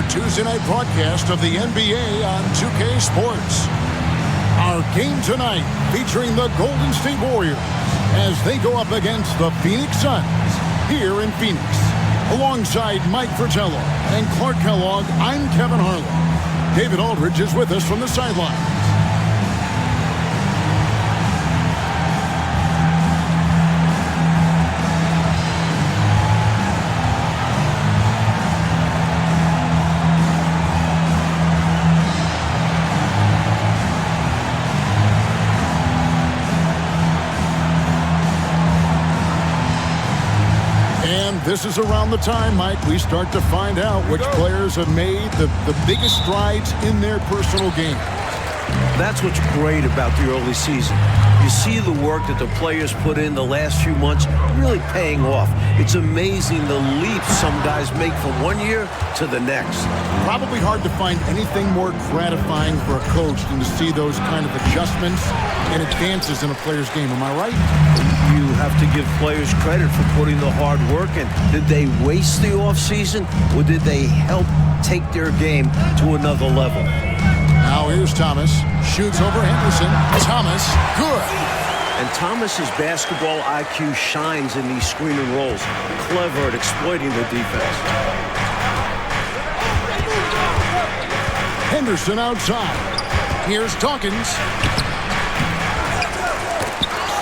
Tuesday night broadcast of the NBA on 2K Sports. Our game tonight featuring the Golden State Warriors as they go up against the Phoenix Suns here in Phoenix. Alongside Mike Fratello and Clark Kellogg, I'm Kevin Harlan. David Aldridge is with us from the sideline. This is around the time, Mike, we start to find out which players have made the biggest strides in their personal game. That's what's great about the early season. You see the work that the players put in the last few months really paying off. It's amazing the leaps some guys make from one year to the next. Probably hard to find anything more gratifying for a coach than to see those kind of adjustments and advances in a player's game. Am I right? You have to give players credit for putting the hard work in. Did they waste the offseason, or did they help take their game to another level? Now here's Thomas. Shoots over Henderson. Thomas, good. And Thomas's basketball IQ shines in these screen and rolls. Clever at exploiting the defense. Henderson outside. Here's Dawkins.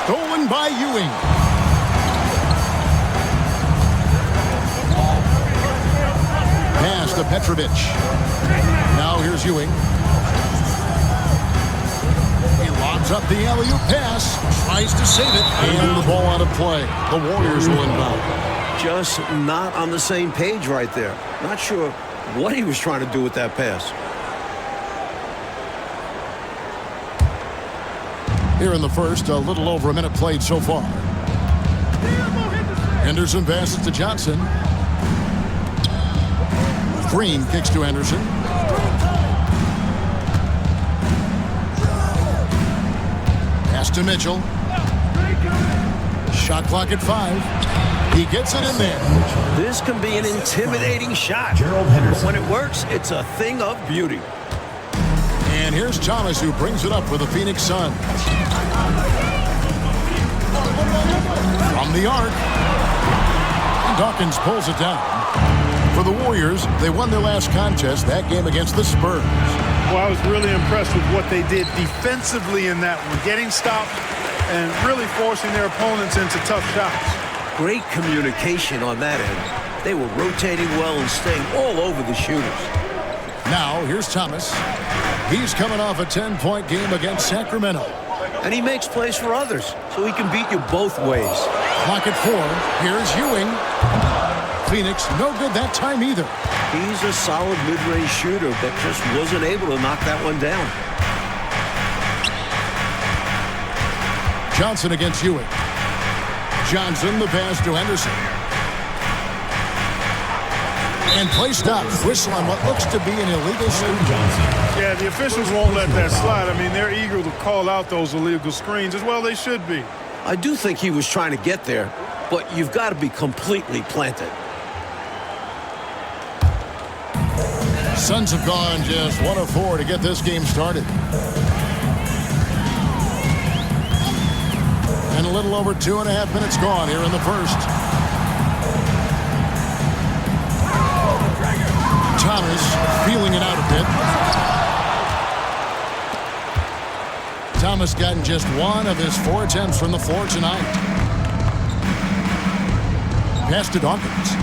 Stolen by Ewing. Pass to Petrovic. Now here's Ewing. He lobs up the alley-oop pass. Tries to save it. And the ball out of play. The Warriors will inbound. Just not on the same page right there. Not sure what he was trying to do with that pass. Here in the first, a little over a minute played so far. Henderson passes to Johnson. Green kicks to Henderson. Pass to Mitchell. Shot clock at 5. He gets it in there. This can be an intimidating shot. But when it works, it's a thing of beauty. And here's Thomas, who brings it up for the Phoenix Suns. From the arc. Dawkins pulls it down. For the Warriors, they won their last contest, that game against the Spurs. Well, I was really impressed with what they did defensively in that one. Getting stopped and really forcing their opponents into tough shots. Great communication on that end. They were rotating well and staying all over the shooters. Now, here's Thomas. He's coming off a 10-point game against Sacramento. And he makes plays for others, so he can beat you both ways. Clock at 4. Here's Ewing. Phoenix, no good that time either. He's a solid mid-range shooter that just wasn't able to knock that one down. Johnson against Ewing. Johnson, the pass to Henderson. And play stops. Whistle on what looks to be an illegal screen. Yeah, the officials won't let that slide. I mean, they're eager to call out those illegal screens as well. They should be. I do think he was trying to get there, but you've got to be completely planted. Suns have gone just 1 of 4 to get this game started. And a little over 2.5 minutes gone here in the first. Thomas feeling it out a bit. Thomas gotten just 1 of his 4 attempts from the floor tonight. Pass to Dawkins.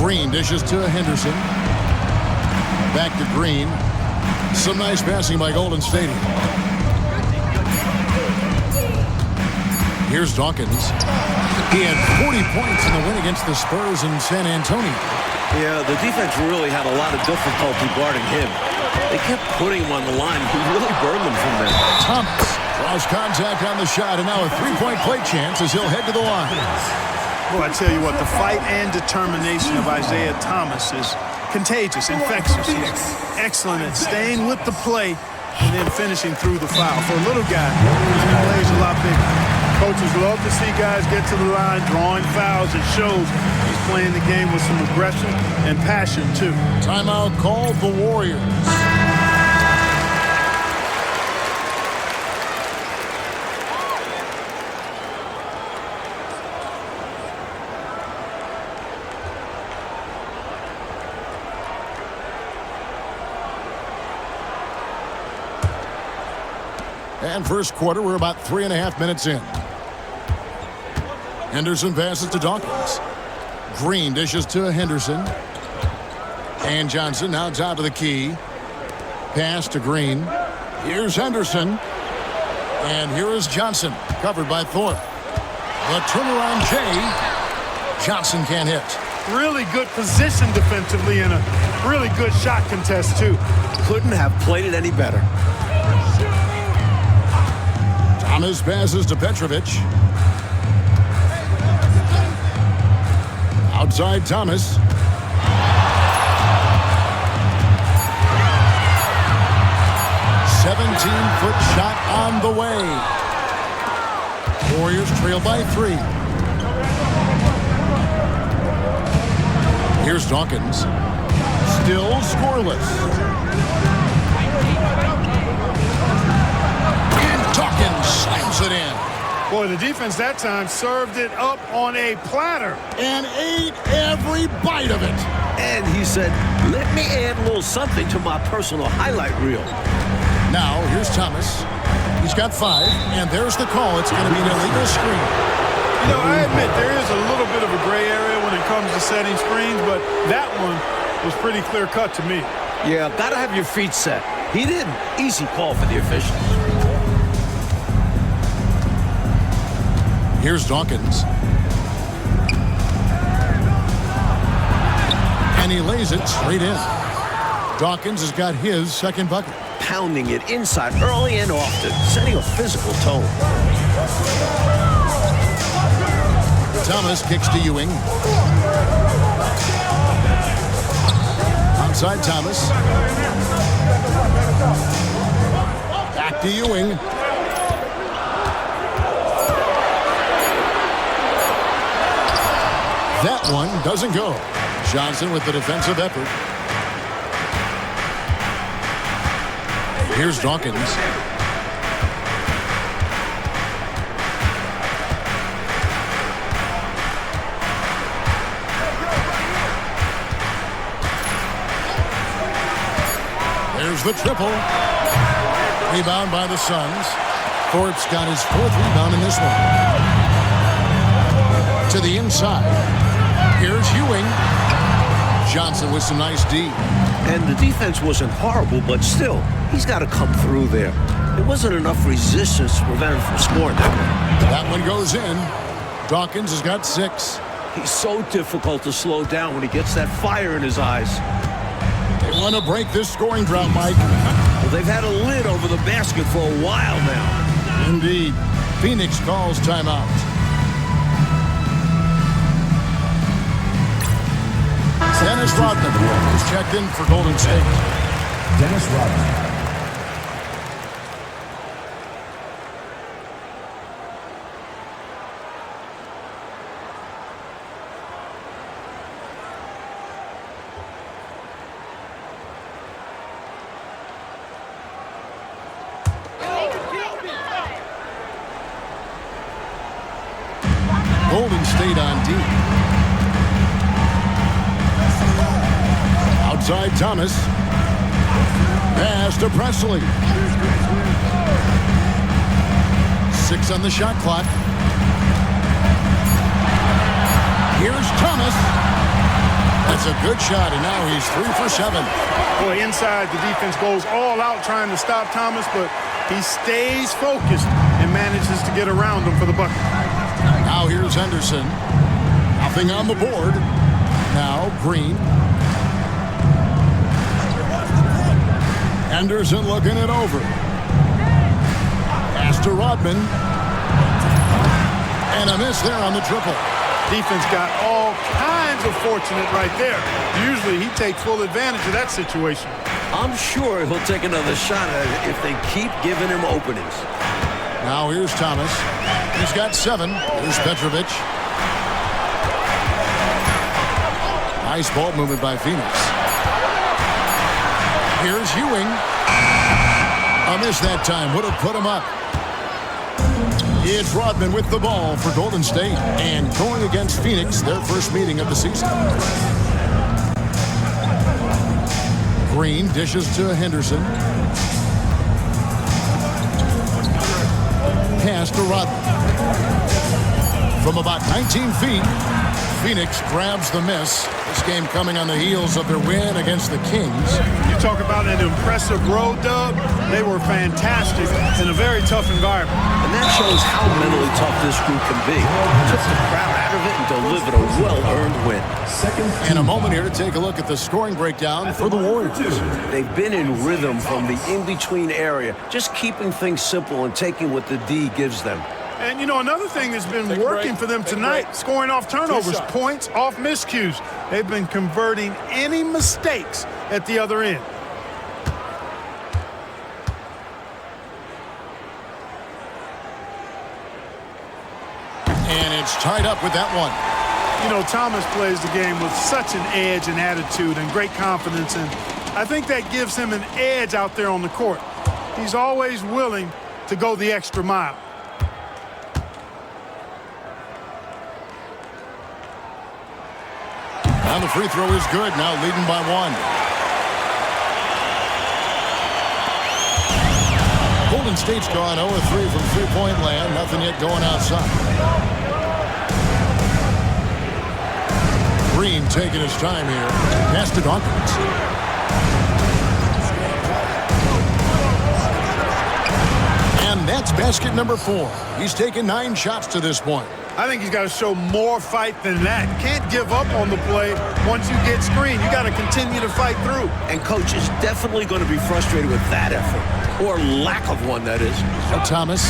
Green dishes to Henderson. Back to Green. Some nice passing by Golden State. Here's Dawkins. He had 40 points in the win against the Spurs in San Antonio. Yeah, the defense really had a lot of difficulty guarding him. They kept putting him on the line. He really burned them from there. Thomas draws contact on the shot, and now a 3-point play chance as he'll head to the line. Well, I tell you what, the fight and determination of Isaiah Thomas is contagious, infectious. He's excellent at staying with the play and then finishing through the foul. For a little guy, he plays a lot bigger. Coaches love to see guys get to the line, drawing fouls. It shows he's playing the game with some aggression and passion, too. Timeout called the Warriors. And first quarter, we're about 3.5 minutes in. Henderson passes to Dawkins. Green dishes to Henderson. And Johnson now top of the key. Pass to Green. Here's Henderson. And here is Johnson, covered by Thorpe. The turnaround Jay. Johnson can't hit. Really good position defensively and a really good shot contest, too. Couldn't have played it any better. Thomas passes to Petrovic. Outside Thomas. "17-foot shot on the way." Warriors trail by 3. Here's Dawkins. Still scoreless. Dawkins slams it in. Boy, the defense that time served it up on a platter. And ate every bite of it. And he said, let me add a little something to my personal highlight reel. Now, here's Thomas. He's got 5, and there's the call. It's going to be an illegal screen. You know, I admit there is a little bit of a gray area when it comes to setting screens, but that one was pretty clear-cut to me. Yeah, got to have your feet set. He didn't. Easy call for the officials. Here's Dawkins. And he lays it straight in. Dawkins has got his second bucket. Pounding it inside early and often, setting a physical tone. Thomas kicks to Ewing. Outside Thomas. Back to Ewing. That one doesn't go. Johnson with the defensive effort. Here's Dawkins. There's the triple. Rebound by the Suns. Thorpe's got his 4th rebound in this one. To the inside. Here's Ewing. Johnson with some nice D. And the defense wasn't horrible, but still, he's got to come through there. There wasn't enough resistance to prevent him from scoring that one. That one goes in. Dawkins has got 6. He's so difficult to slow down when he gets that fire in his eyes. They want to break this scoring drought, Mike. Well, they've had a lid over the basket for a while now. Indeed. Phoenix calls timeout. Dennis Rodman is checked in for Golden State. Dennis Rodman. Golden State on D. Outside Thomas. Pass to Presley. 6 on the shot clock. Here's Thomas. That's a good shot, and now he's 3 for 7. Boy, inside, the defense goes all out trying to stop Thomas, but he stays focused and manages to get around him for the bucket. Now here's Henderson. Nothing on the board. Now Green. Henderson looking it over. Pass to Rodman. And a miss there on the triple. Defense got all kinds of fortunate right there. Usually he takes full advantage of that situation. I'm sure he'll take another shot at it if they keep giving him openings. Now here's Thomas. He's got 7. Here's Petrovic. Nice ball movement by Phoenix. Here's Ewing. A miss that time. Would have put him up. It's Rodman with the ball for Golden State. And going against Phoenix, their first meeting of the season. Green dishes to Henderson. Pass to Rodman. From about 19 feet, Phoenix grabs the miss. This game coming on the heels of their win against the Kings. You talk about an impressive road dub. They were fantastic in a very tough environment. And that shows how mentally tough this group can be. Took the crowd out of it and delivered a well-earned win. And a moment here to take a look at the scoring breakdown for the Warriors. They've been in rhythm from the in-between area, just keeping things simple and taking what the D gives them. And, you know, another thing that's been working for them tonight, scoring off turnovers, points off miscues. They've been converting any mistakes at the other end. And it's tied up with that one. You know, Thomas plays the game with such an edge and attitude and great confidence, and I think that gives him an edge out there on the court. He's always willing to go the extra mile. And the free throw is good, now leading by one. Golden State's gone 0-3 from three-point land. Nothing yet going outside. Green taking his time here. Pass to Dawkins. And that's basket number 4. He's taken 9 shots to this point. I think he's got to show more fight than that. Can't give up on the play once you get screened. You got to continue to fight through. And coach is definitely going to be frustrated with that effort, or lack of one, that is. Thomas.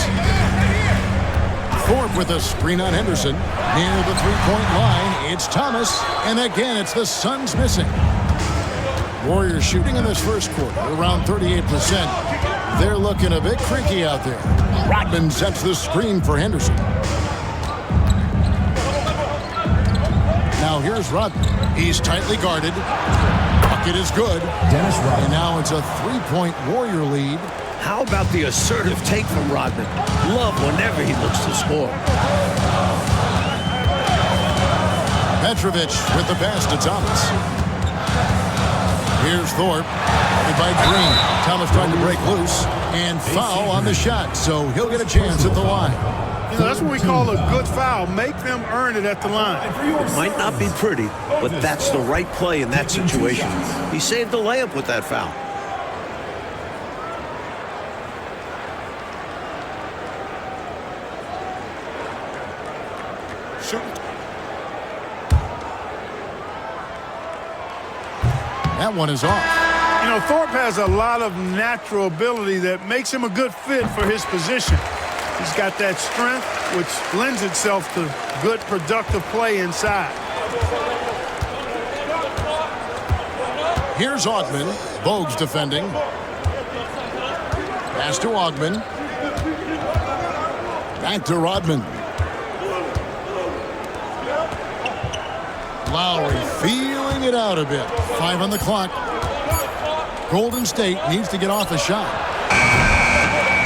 Thorpe with a screen on Henderson. Near the three-point line, it's Thomas. And again, it's the Suns missing. Warriors shooting in this first quarter around 38%. They're looking a bit creaky out there. Rodman sets the screen for Henderson. Now here's Rodman. He's tightly guarded. Bucket is good. Dennis Rodman. And now it's a three-point Warrior lead. How about the assertive take from Rodman? Love whenever he looks to score. Petrovic with the pass to Thomas. Here's Thorpe. By Green. Thomas trying to break loose. And foul on the shot, so he'll get a chance at the line. You know, that's what we call a good foul. Make them earn it at the line. It might not be pretty, but that's the right play in that situation. He saved the layup with that foul. That one is off. You know, Thorpe has a lot of natural ability that makes him a good fit for his position. He's got that strength, which lends itself to good, productive play inside. Here's Augman. Bogues defending. Pass to Augman. Back to Rodman. Lowry feeling it out a bit. 5 on the clock. Golden State needs to get off a shot.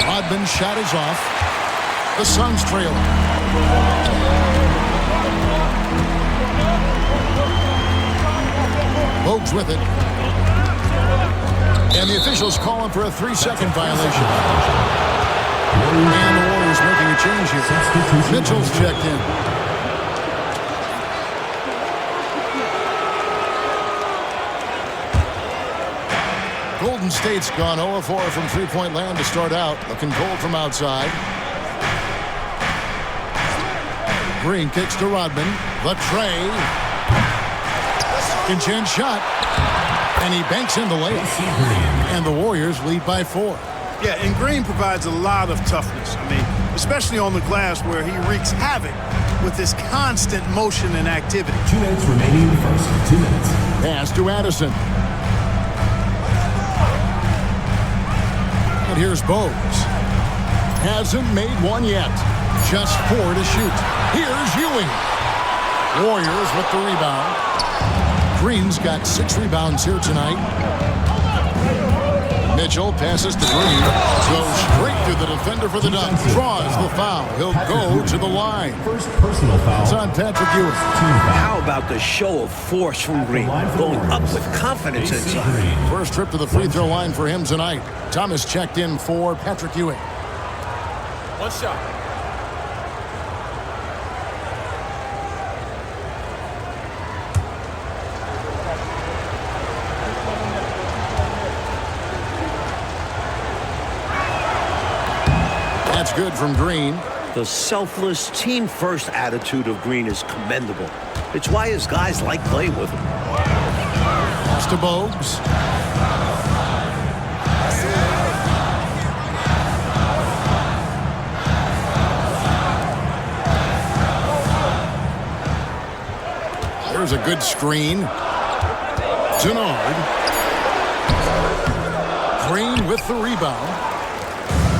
Rodman's shot is off. The Suns trail. Bogues with it. And the officials calling for a 3-second violation. And the Warriors making a change here. Mitchell's checked in. Golden State's gone 0-4 from three-point land to start out. Looking cold from outside. Green kicks to Rodman. The tray. Second chance shot. And he banks in the layup. And the Warriors lead by 4. Yeah, and Green provides a lot of toughness. I mean, especially on the glass where he wreaks havoc with his constant motion and activity. 2 minutes remaining in the first. 2 minutes. Pass to Addison. And here's Bogues. Hasn't made one yet. Just 4 to shoot. Here's Ewing. Warriors with the rebound. Green's got 6 rebounds here tonight. Mitchell passes to Green. Goes straight to the defender for the dunk. Draws the foul. He'll go to the line. First personal foul. It's on Patrick Ewing. How about the show of force from Green? Going up with confidence inside. First trip to the free throw line for him tonight. Thomas checked in for Patrick Ewing. One shot. That's good from Green. The selfless, team-first attitude of Green is commendable. It's why his guys like playing with him. Pass to Bogues. There's a good screen. Denard. Green with the rebound.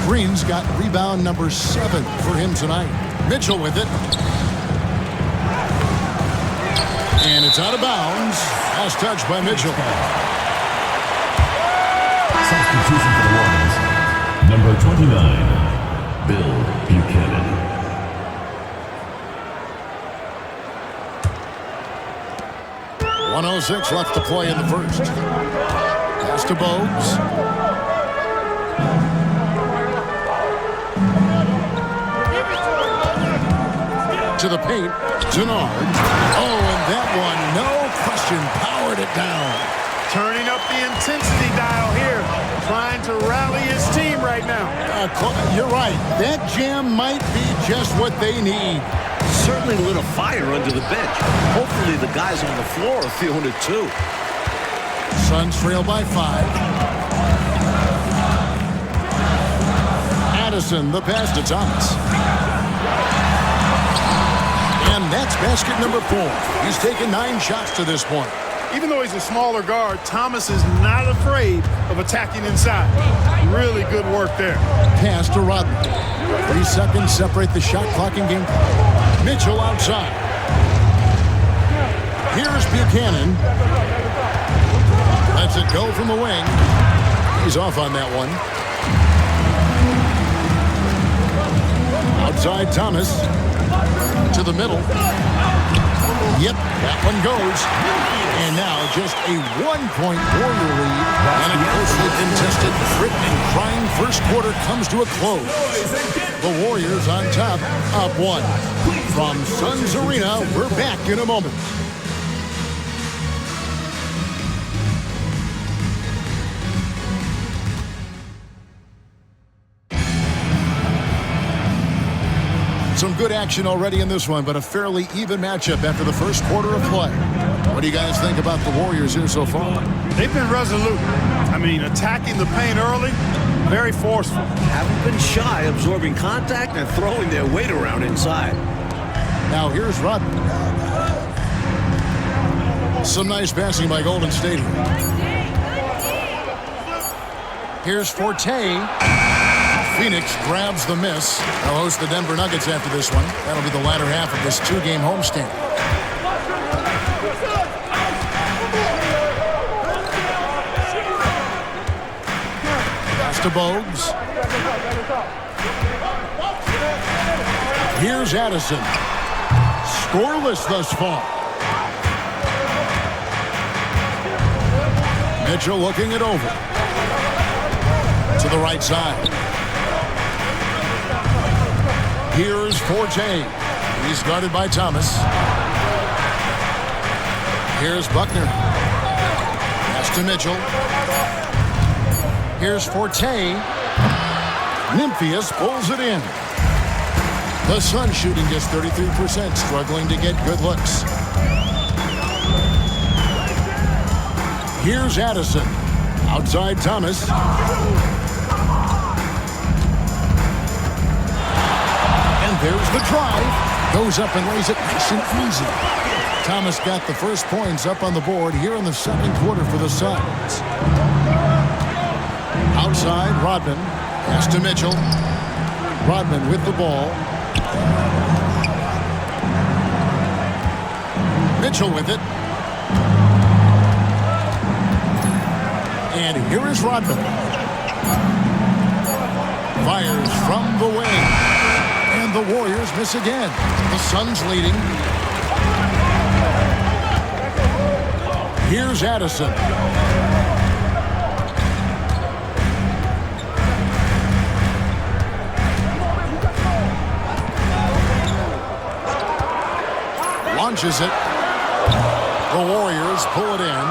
Green's got rebound number 7 for him tonight. Mitchell with it. And it's out of bounds. Last touch by Mitchell. Substitution for the Warriors. Number 29, Bill Buchanan. .106 left to play in the first. Pass to Bogues. To the paint, Denard. Oh, and that one, no question, powered it down. Turning up the intensity dial here. Trying to rally his team right now. You're right. That jam might be just what they need. Certainly lit a fire under the bench. Hopefully the guys on the floor are feeling it too. Suns trail by 5. Addison, the pass to Thomas. And that's basket number 4. He's taken 9 shots to this point. Even though he's a smaller guard, Thomas is not afraid of attacking inside. Really good work there. Pass to Rodman. 3 seconds separate the shot clock and game. Mitchell outside. Here's Buchanan. Lets it go from the wing. He's off on that one. Outside Thomas. To the middle. Yep, that one goes. And now just a 1-point Warrior lead. And a closely contested, grit and crying first quarter comes to a close. The Warriors on top, up 1. From Suns Arena, we're back in a moment. Some good action already in this one, but a fairly even matchup after the first quarter of play. What do you guys think about the Warriors here so far? They've been resolute. I mean, attacking the paint early, very forceful. Haven't been shy, absorbing contact and throwing their weight around inside. Now here's Rodman. Some nice passing by Golden State here. Here's Forte. Phoenix grabs the miss. They'll host the Denver Nuggets after this one. That'll be the latter half of this 2-game homestand. Pass to Bogues. Here's Addison. Scoreless thus far. Mitchell looking it over. To the right side. Here's Forte. He's guarded by Thomas. Here's Buckner. Pass to Mitchell. Here's Forte. Nymphius pulls it in. The Suns shooting just 33%, struggling to get good looks. Here's Addison. Outside Thomas. There's the drive. Goes up and lays it nice and easy. Thomas got the first points up on the board here in the second quarter for the Suns. Outside, Rodman. Pass to Mitchell. Rodman with the ball. Mitchell with it. And here is Rodman. Fires from the wing. And the Warriors miss again. The Suns leading. Here's Addison. Launches it. The Warriors pull it in.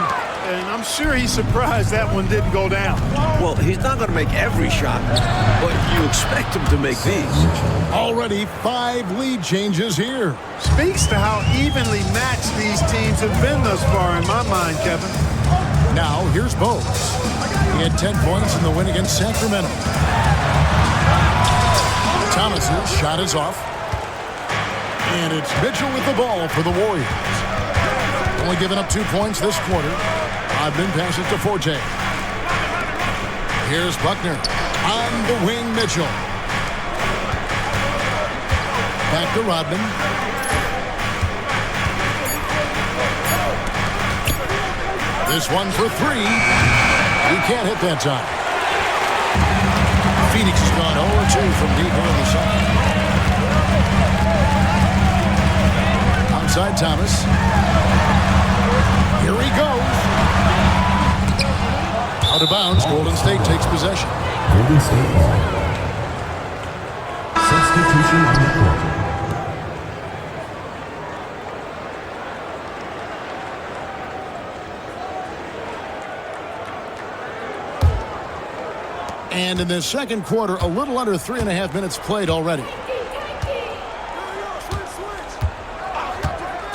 And I'm sure he's surprised that one didn't go down. Well, he's not going to make every shot, but you expect him to make these. Already 5 lead changes here. Speaks to how evenly matched these teams have been thus far in my mind, Kevin. Now, here's Bogues. He had 10 points in the win against Sacramento. Thomas's shot is off. And it's Mitchell with the ball for the Warriors. Only giving up 2 points this quarter. Rodman passes to Forte. Here's Buckner. On the wing, Mitchell. Back to Rodman. This one for 3. He can't hit that time. Phoenix has gone 0-2 from deep in the second. Outside Thomas. Here he goes. Out of bounds. Golden State takes possession. Golden State. Substitution on the court. And in the second quarter, a little under 3.5 minutes played already.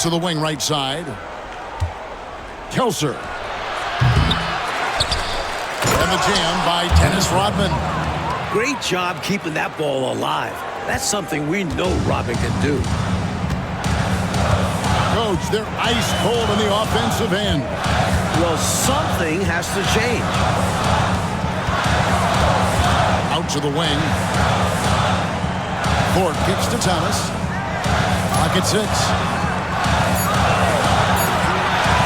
To the wing right side. Kelser. And the jam by Dennis Rodman. Great job keeping that ball alive. That's something we know Rodman can do. Coach, they're ice cold in the offensive end. Well, something has to change. Out to the wing. Ford kicks to Thomas. Pocket 6.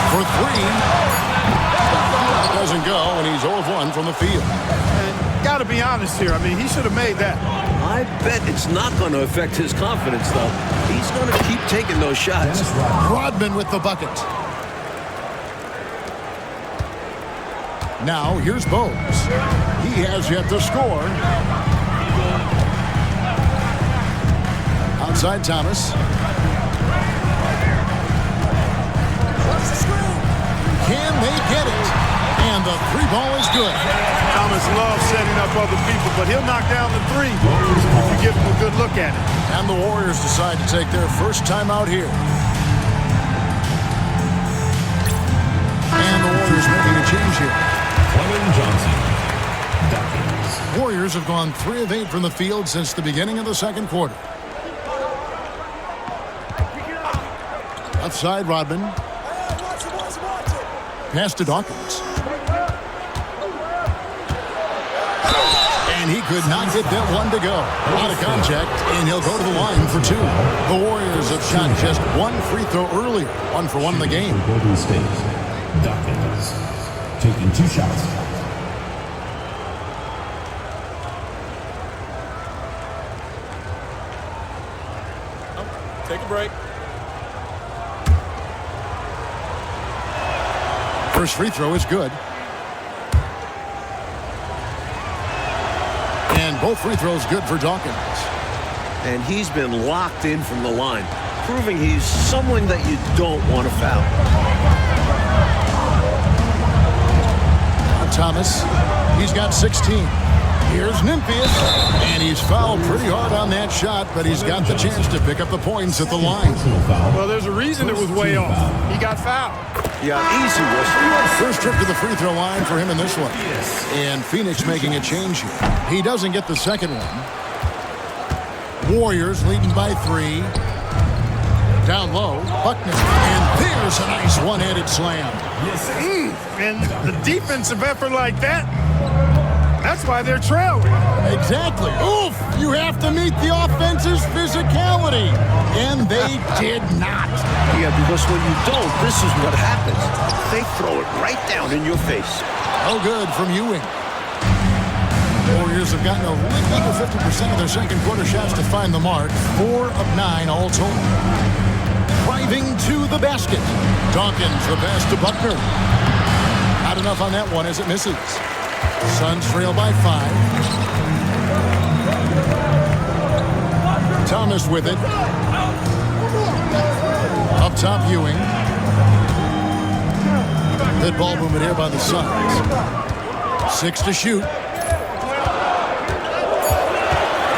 For 3. Doesn't go, and he's 0 of 1 from the field. And got to be honest here. I mean, he should have made that. I bet it's not going to affect his confidence, though. He's going to keep taking those shots. Rodman with the bucket. Now, here's Bogues. He has yet to score. Outside Thomas. Can they get it? And the 3-ball is good. Thomas loves setting up other people, but he'll knock down the 3 if you give him a good look at it. And the Warriors decide to take their first time out here. And the Warriors making a change here. Clement Johnson. Dawkins. Warriors have gone 3 of 8 from the field since the beginning of the second quarter. Outside Rodman. Pass to Dawkins. And he could not get that one to go. Out of contact, and he'll go to the line for 2. The Warriors have shot just 1 free throw earlier. 1 for 1 in the game. Golden State. Dawkins. Taking 2 shots. Take a break. First free throw is good. And both free throws good for Dawkins. And he's been locked in from the line, proving he's someone that you don't want to foul. Thomas, he's got 16. Here's Nymphius, and he's fouled pretty hard on that shot, but he's got the chance to pick up the points at the line. Well, there's a reason it was way off. He got fouled. Yeah, easy was. First trip to the free throw line for him in this one. And Phoenix making a change here. He doesn't get the second one. Warriors leading by 3. Down low, Buckner. And there's a nice one-handed slam. And the defensive effort like that, that's That's why they're trailing. Exactly. Oof! You have to meet the offense's physicality. And they did not. Yeah, because when you don't, this is what happens. They throw it right down in your face. Oh, good from Ewing. Warriors have gotten a little over 50% of their second quarter shots to find the mark. 4 of 9 all told. Driving to the basket. Dawkins, the pass to Buckner. Not enough on that one as it misses. Suns trail by 5. Thomas with it. Up top, Ewing. Good ball movement here by the Suns. 6 to shoot.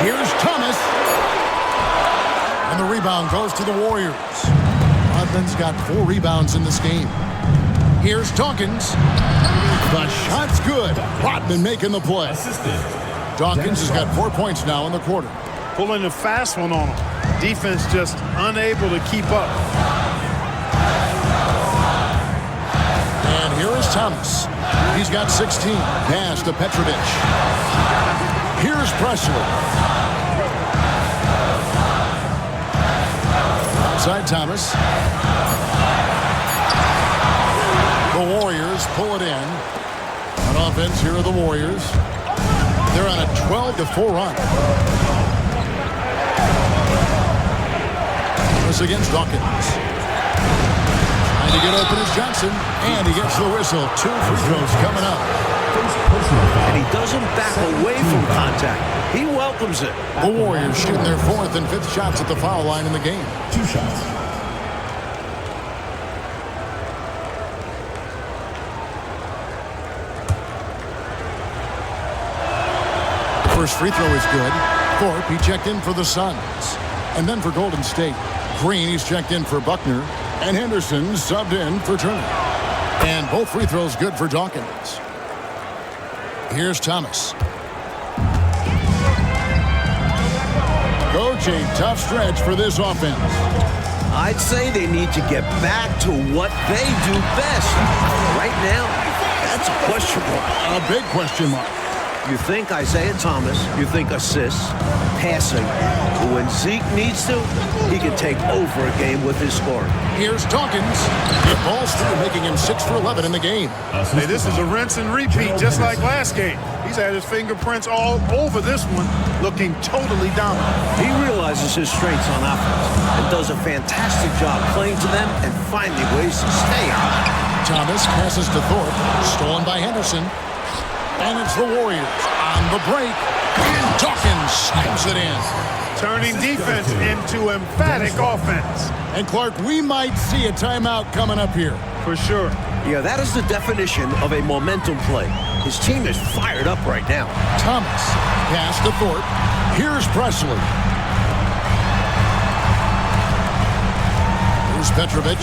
Here's Thomas. And the rebound goes to the Warriors. Rodman's got 4 rebounds in this game. Here's Dawkins. The shot's good. Rodman making the play. Dawkins has got 4 points now in the quarter. Pulling a fast one on him. Defense just unable to keep up. And here is Thomas. He's got 16. Pass to Petrovic. Here's Presley. Outside Thomas. The Warriors pull it in. On offense, here are the Warriors. They're on a 12-4 run. This against Dawkins. Trying to get open is Johnson. And he gets the whistle. 2 free throws coming up. And he doesn't back away from contact. He welcomes it. The Warriors shooting their 4th and 5th shots at the foul line in the game. 2 shots. First free throw is good. Thorpe, he checked in for the Suns. And then for Golden State. Green, he's checked in for Buckner. And Henderson subbed in for Turner. And both free throws good for Dawkins. Here's Thomas. Coach, a tough stretch for this offense. I'd say they need to get back to what they do best. Right now, that's a question mark. A big question mark. You think Isaiah Thomas, you think assists, passing. But when Zeke needs to, he can take over a game with his scoring. Here's Dawkins. It falls through, making him 6 for 11 in the game. Hey, this is a rinse and repeat, just like last game. He's had his fingerprints all over this one, looking totally dominant. He realizes his strengths on offense and does a fantastic job playing to them and finding ways to stay on. Thomas passes to Thorpe. Stolen by Henderson. And it's the Warriors on the break. And Dawkins slams it in. Turning defense into emphatic offense. And Clark, we might see a timeout coming up here. For sure. Yeah, that is the definition of a momentum play. His team is fired up right now. Thomas, pass to Thorpe. Here's Presley. Here's Petrovic.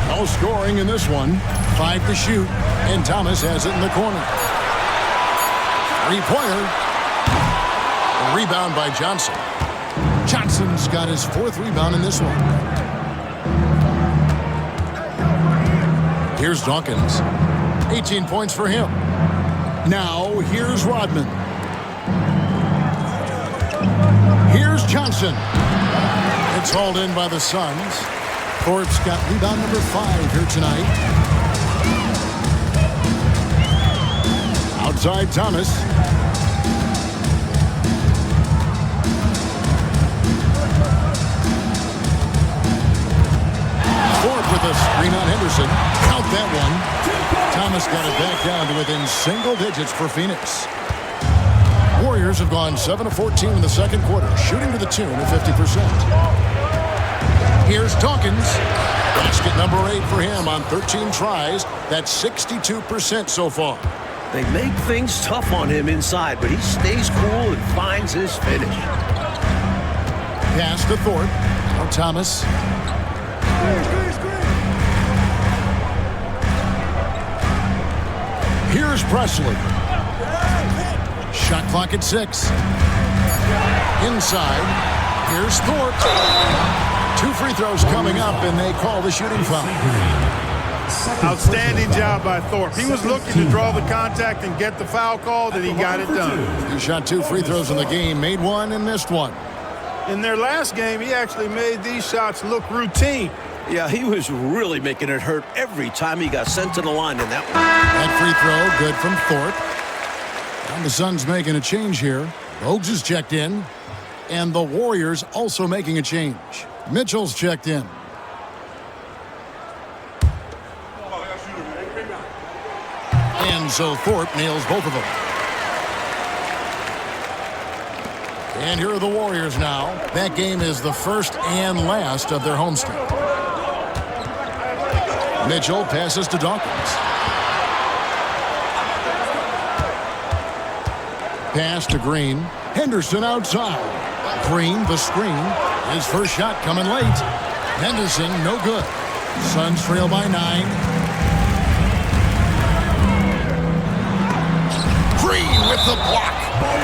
No scoring in this one. 5 to shoot. And Thomas has it in the corner. Three-pointer. Rebound by Johnson. Johnson's got his 4th rebound in this one. Here's Dawkins. 18 points for him. Now, here's Rodman. Here's Johnson. It's hauled in by the Suns. Thorpe's got rebound number 5 here tonight. Outside Thomas. Thorpe with a screen on Henderson. Count that one. Thomas got it back down to within single digits for Phoenix. Warriors have gone 7 of 14 in the second quarter, shooting to the tune of 50%. Here's Dawkins. Basket number 8 for him on 13 tries. That's 62% so far. They make things tough on him inside, but he stays cool and finds his finish. Pass to Thorpe. Now Thomas. Here's Presley. Shot clock at 6. Inside. Here's Thorpe. 2 free throws coming up, and they call the shooting foul. Outstanding job by Thorpe. He was looking to draw the contact and get the foul called, and he got it done. He shot 2 free throws in the game, made 1 and missed 1. In their last game, he actually made these shots look routine. Yeah, he was really making it hurt every time he got sent to the line in that one. That free throw, good from Thorpe. And the Suns making a change here. Bogues is checked in. And the Warriors also making a change. Mitchell's checked in. And so Thorpe nails both of them. And here are the Warriors now. That game is the first and last of their homestand. Mitchell passes to Dawkins. Pass to Green. Henderson outside. Green, the screen. His first shot coming late. Henderson, no good. Suns trail by 9. Green with the block.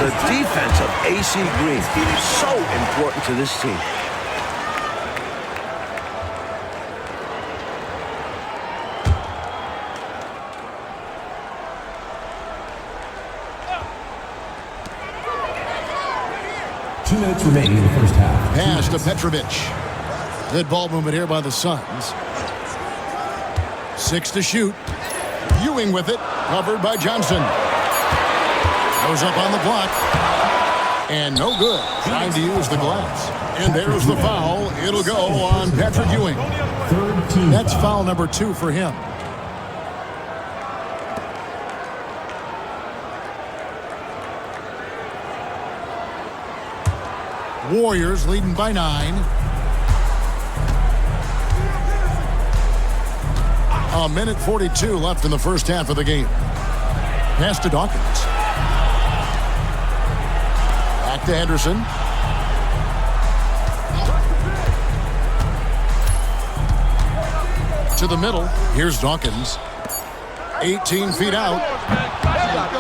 The defense of AC Green is so important to this team. Two minutes remaining in the first half. Pass to Petrovic. Good ball movement here by the Suns. 6 to shoot. Ewing with it. Covered by Johnson. Goes up on the block. And no good. Trying to use the glass. And there's the foul. It'll go on Patrick Ewing. That's foul number 2 for him. Warriors leading by 9. A minute 42 left in the first half of the game. Pass to Dawkins. Back to Henderson. To the middle. Here's Dawkins. 18 feet out.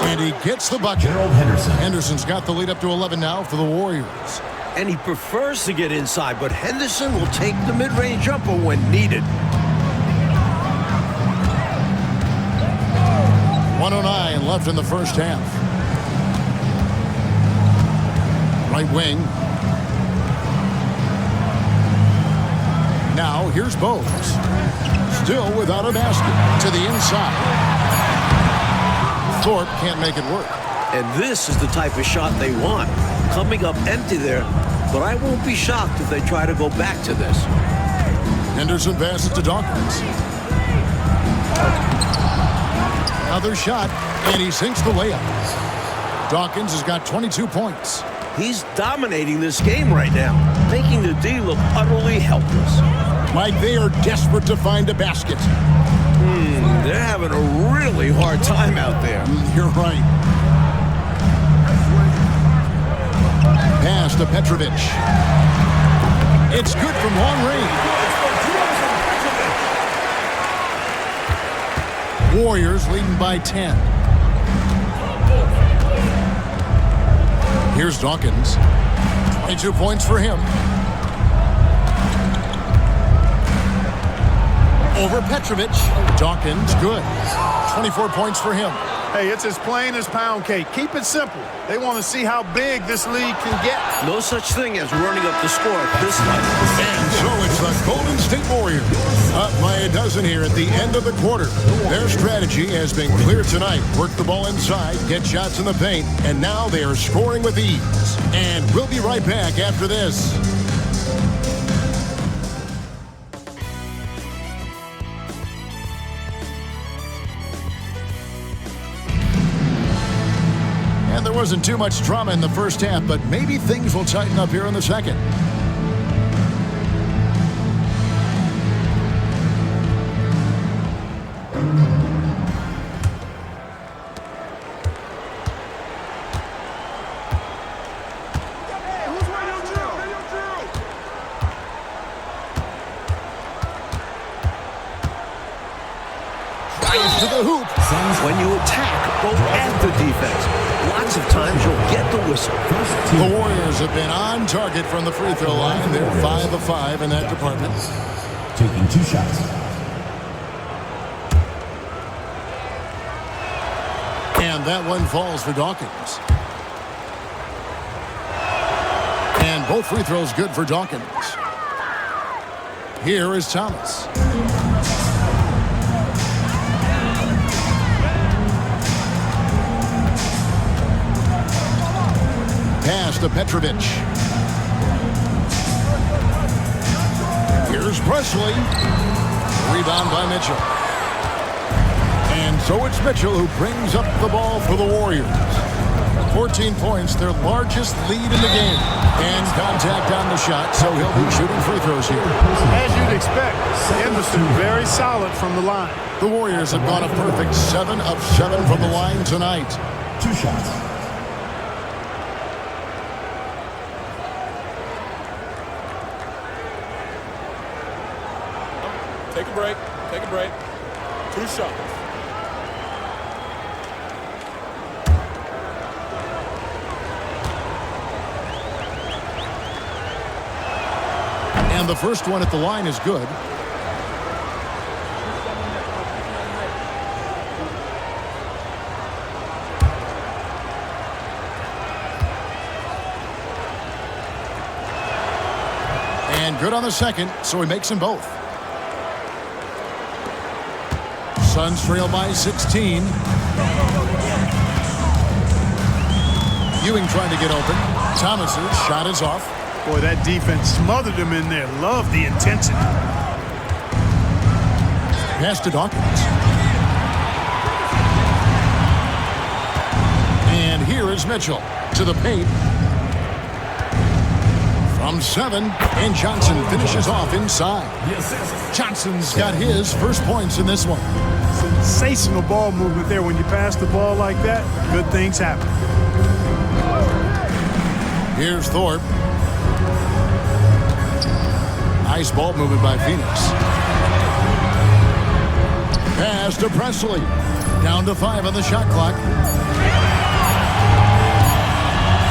And he gets the bucket. Gerald Henderson. Henderson's got the lead up to 11 now for the Warriors. And he prefers to get inside, but Henderson will take the mid-range jumper when needed. 109 left in the first half. Right wing. Now here's Bogues. Still without a basket. To the inside. Thorpe can't make it work. And this is the type of shot they want. Coming up empty there, but I won't be shocked if they try to go back to this. Henderson passes to Dawkins. Another shot, and he sinks the layup. Dawkins has got 22 points. He's dominating this game right now, making the D look utterly helpless. Like they are desperate to find a basket. They're having a really hard time out there. You're right. Pass to Petrovic. It's good from long range. Warriors leading by 10. Here's Dawkins. 22 points for him. Over Petrovic. Dawkins, good. 24 points for him. Hey, it's as plain as pound cake. Keep it simple. They want to see how big this league can get. No such thing as running up the score at this level. And so it's the Golden State Warriors up by a dozen here at the end of the quarter. Their strategy has been clear tonight. Work the ball inside, get shots in the paint, and now they are scoring with ease. And we'll be right back after this. There wasn't too much drama in the first half, but maybe things will tighten up here in the second. Drives to the hoop. When you attack, go after defense. Lots of times you'll get the whistle. The Warriors have been on target from the free throw line. They're 5 of 5 in that department. Taking 2 shots. And that one falls for Dawkins. And both free throws good for Dawkins. Here is Thomas. Pass to Petrovic. Here's Presley. Rebound by Mitchell. And so it's Mitchell who brings up the ball for the Warriors. 14 points, their largest lead in the game. And contact on the shot, so he'll be shooting free throws here. As you'd expect, Henderson very solid from the line. The Warriors have gone a perfect 7 of 7 from the line tonight. 2 shots. Take a break. Take a break. 2 shots. And the first one at the line is good. And good on the second, so he makes them both. Suns trail by 16. Ewing trying to get open. Thomas's shot is off. Boy, that defense smothered him in there. Love the intensity. Pass to Dawkins. And here is Mitchell to the paint. From 7, and Johnson finishes off inside. Johnson's got his first points in this one. Sensational ball movement there. When you pass the ball like that, good things happen. Here's Thorpe. Nice ball movement by Phoenix. Pass to Presley. Down to 5 on the shot clock.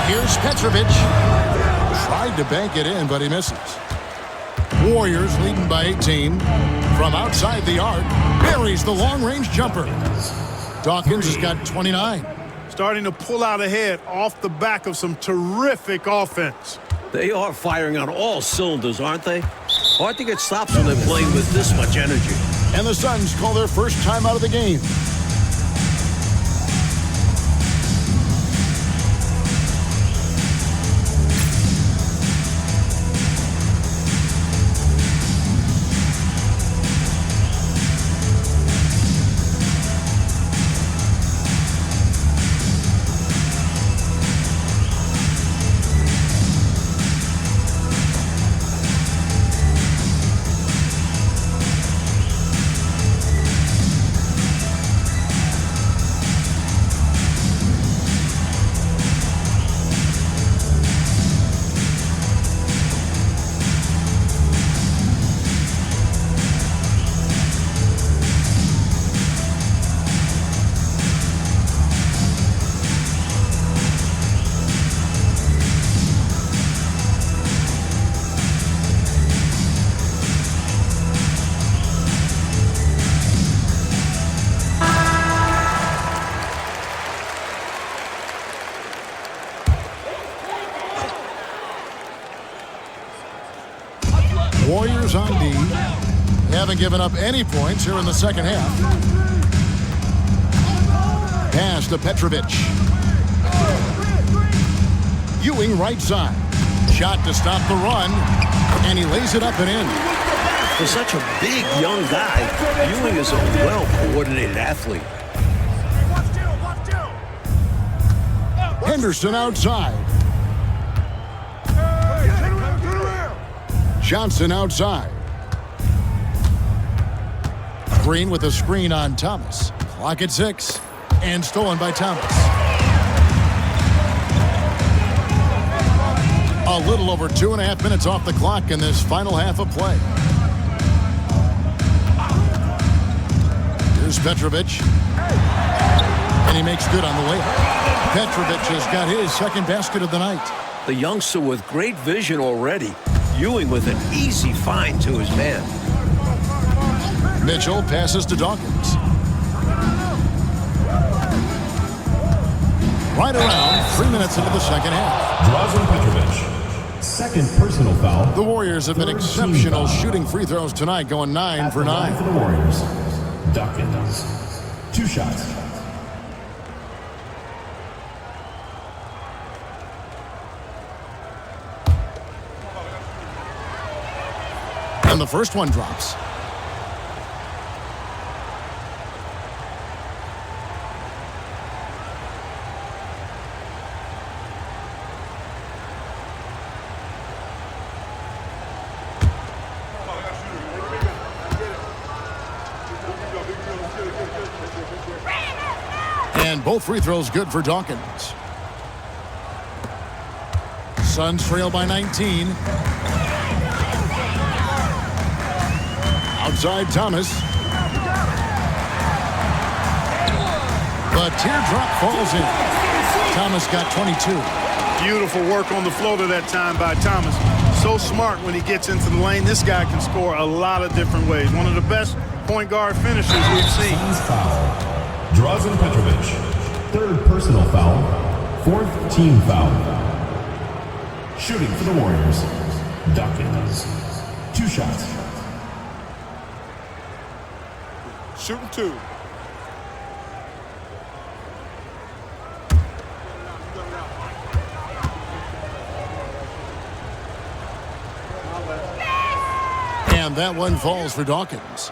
Here's Petrovic. Tried to bank it in, but he misses. Warriors leading by 18. From outside the arc, buries the long-range jumper. Dawkins has got 29. Starting to pull out ahead off the back of some terrific offense. They are firing on all cylinders, aren't they? Hard to get stops when they're playing with this much energy. And the Suns call their first time out of the game. Warriors on D. They haven't given up any points here in the second half. Pass to Petrovic. Ewing right side. Shot to stop the run. And he lays it up and in. For such a big, young guy, Ewing is a well-coordinated athlete. Henderson outside. Johnson outside. Green with a screen on Thomas. Clock at 6. And stolen by Thomas. A little over 2.5 minutes off the clock in this final half of play. Here's Petrovic. And he makes good on the layup. Petrovic has got his second basket of the night. The youngster with great vision already. Ewing with an easy find to his man. Mitchell passes to Dawkins. right around 3 minutes into the second half. Drazen Petrovic. Second personal foul. The Warriors have been Third team exceptional foul. shooting free throws tonight, going 9 At for the 9. line for the Warriors, Dawkins. 2 shots. And the first one drops. And both free throws good for Dawkins. Suns trail by 19. Outside Thomas. The teardrop falls in. Thomas got 22. Beautiful work on the floater that time by Thomas. So smart when he gets into the lane. This guy can score a lot of different ways. One of the best point guard finishers we've seen. Suns foul. Drazen Petrovic. Third personal foul. Fourth team foul. Shooting for the Warriors, Dawkins. 2 shots. Shooting 2. And that one falls for Dawkins.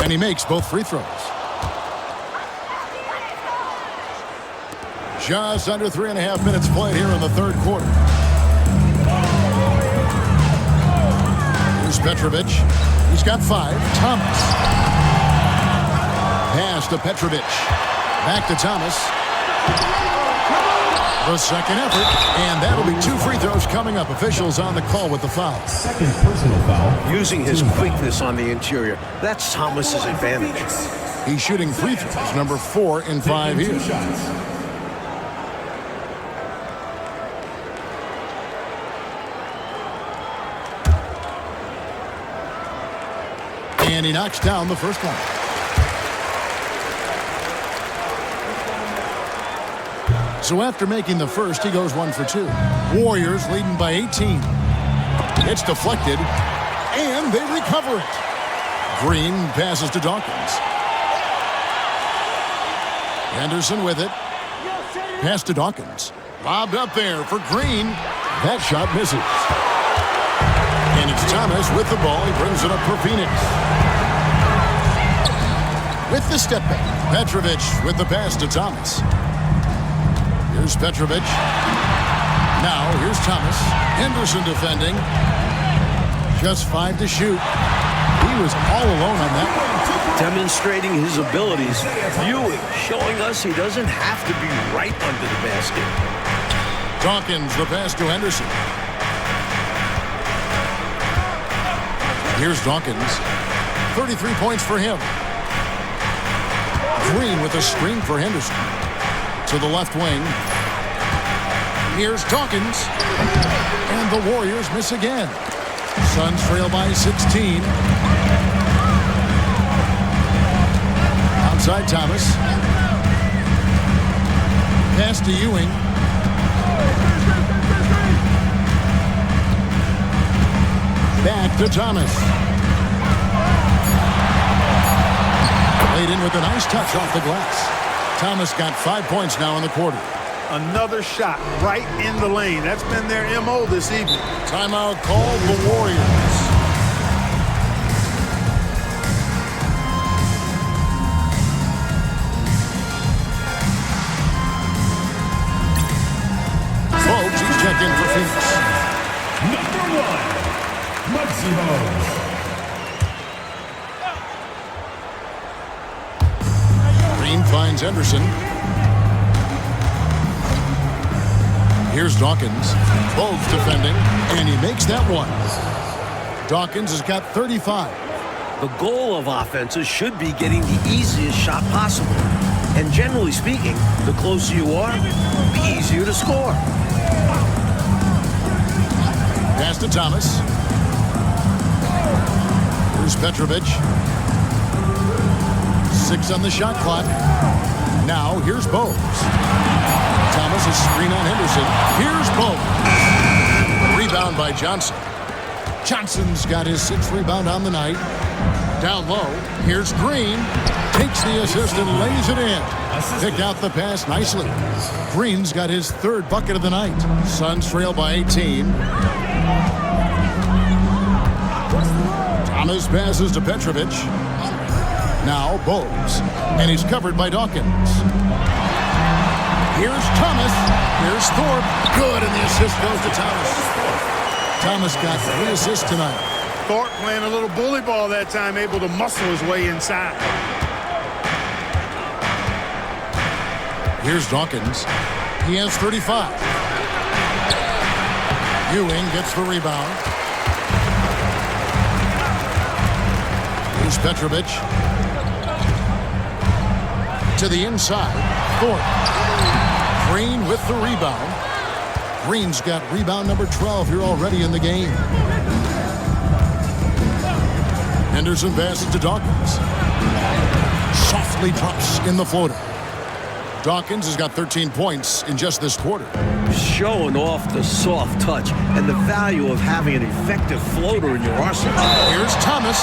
And he makes both free throws. Just under 3.5 minutes played here in the third quarter. Here's Petrovic. He's got 5. Thomas. Pass to Petrovic. Back to Thomas. The second effort. And that'll be 2 free throws coming up. Officials on the call with the foul. Second personal foul. Using his quickness on the interior. That's Thomas's advantage. He's shooting free throws, number 4 in 5 Taking 2 here. shots. And he knocks down the first one. So after making the first, he goes 1 for 2. Warriors leading by 18. It's deflected, and they recover it. Green passes to Dawkins. Henderson with it. Pass to Dawkins. Lobbed up there for Green. That shot misses. And it's Thomas with the ball. He brings it up for Phoenix. With the step back, Petrovic with the pass to Thomas. Here's Petrovic. Now here's Thomas. Henderson defending. Just 5 to shoot. He was all alone on that one. Demonstrating his abilities. Ewing showing us he doesn't have to be right under the basket. Dawkins the pass to Henderson. Here's Dawkins. 33 points for him. Green with a screen for Henderson. To the left wing. Here's Dawkins. And the Warriors miss again. Suns trail by 16. Outside Thomas. Pass to Ewing. Back to Thomas. Laid in with a nice touch off the glass. Thomas got 5 points now in the quarter. Another shot right in the lane. That's been their MO this evening. Timeout called the Warriors. Folks, he's checked in for Phoenix. Number 1, Muggsy Bogues. Green finds Henderson. Here's Dawkins. Both defending, and he makes that one. Dawkins has got 35. The goal of offenses should be getting the easiest shot possible. And generally speaking, the closer you are, the easier to score. Pass to Thomas. Here's Petrovic. 6 on the shot clock. Now here's Bogues. Thomas is screen on Henderson. Here's Bogues. Rebound by Johnson. Johnson's got his 6th rebound on the night. Down low. Here's Green. Takes the assist and lays it in. Picked out the pass nicely. Green's got his 3rd bucket of the night. Suns trail by 18. Thomas passes to Petrovic. Now Bogues. And he's covered by Dawkins. Here's Thomas. Here's Thorpe. Good, and the assist goes to Thomas. Thomas got 3 assists tonight. Thorpe playing a little bully ball that time, able to muscle his way inside. Here's Dawkins. He has 35. Ewing gets the rebound. Here's Petrovic. To the inside. Thorpe. Green with the rebound. Green's got rebound number 12 here already in the game. Henderson passes to Dawkins. Softly drops in the floater. Dawkins has got 13 points in just this quarter. Showing off the soft touch and the value of having an effective floater in your arsenal. Here's Thomas.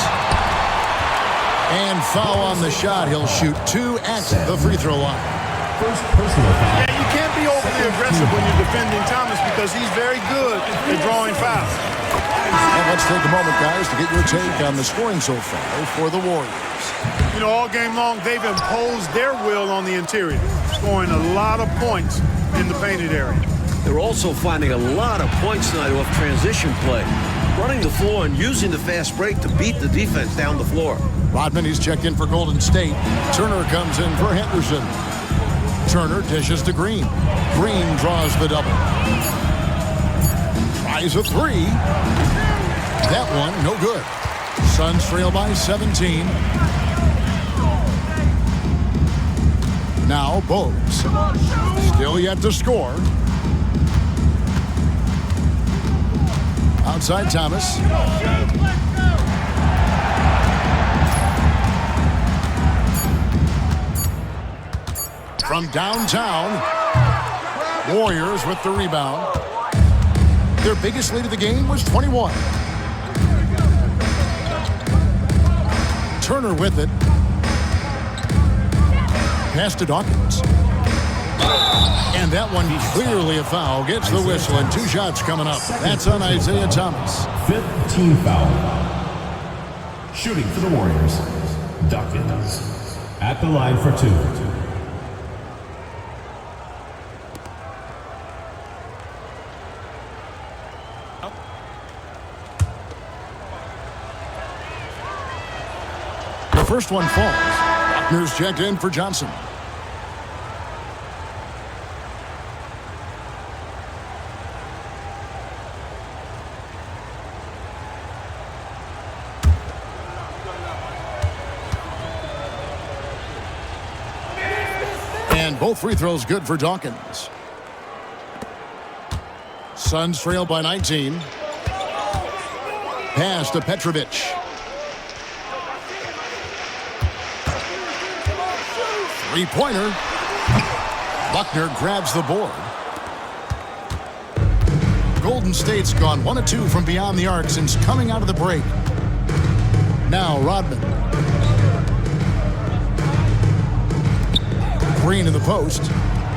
And foul on the shot. He'll shoot 2 at the free throw line. First personal foul. Yeah, you can't be overly aggressive when you're defending Thomas because he's very good at drawing fouls. And let's take a moment, guys, to get your take on the scoring so far for the Warriors. You know, all game long, they've imposed their will on the interior, scoring a lot of points in the painted area. They're also finding a lot of points tonight off transition play, running the floor and using the fast break to beat the defense down the floor. Rodman, he's checked in for Golden State. Turner comes in for Henderson. Turner dishes to Green. Green draws the double. Tries a 3. That one, no good. Suns trail by 17. Now Bogues. Still yet to score. Outside Thomas. From downtown, Warriors with the rebound. Their biggest lead of the game was 21. Turner with it. Pass to Dawkins. And that one clearly a foul. Gets the whistle and 2 shots coming up. That's on Isaiah Thomas. 5th team foul. Shooting for the Warriors, Dawkins. At the line for 2. The first one falls. Buckner's checked in for Johnson. And both free throws good for Dawkins. Suns trail by 19. Pass to Petrovic. Three-pointer. Buckner grabs the board. Golden State's gone 1 of 2 from beyond the arc since coming out of the break. Now Rodman. Green in the post.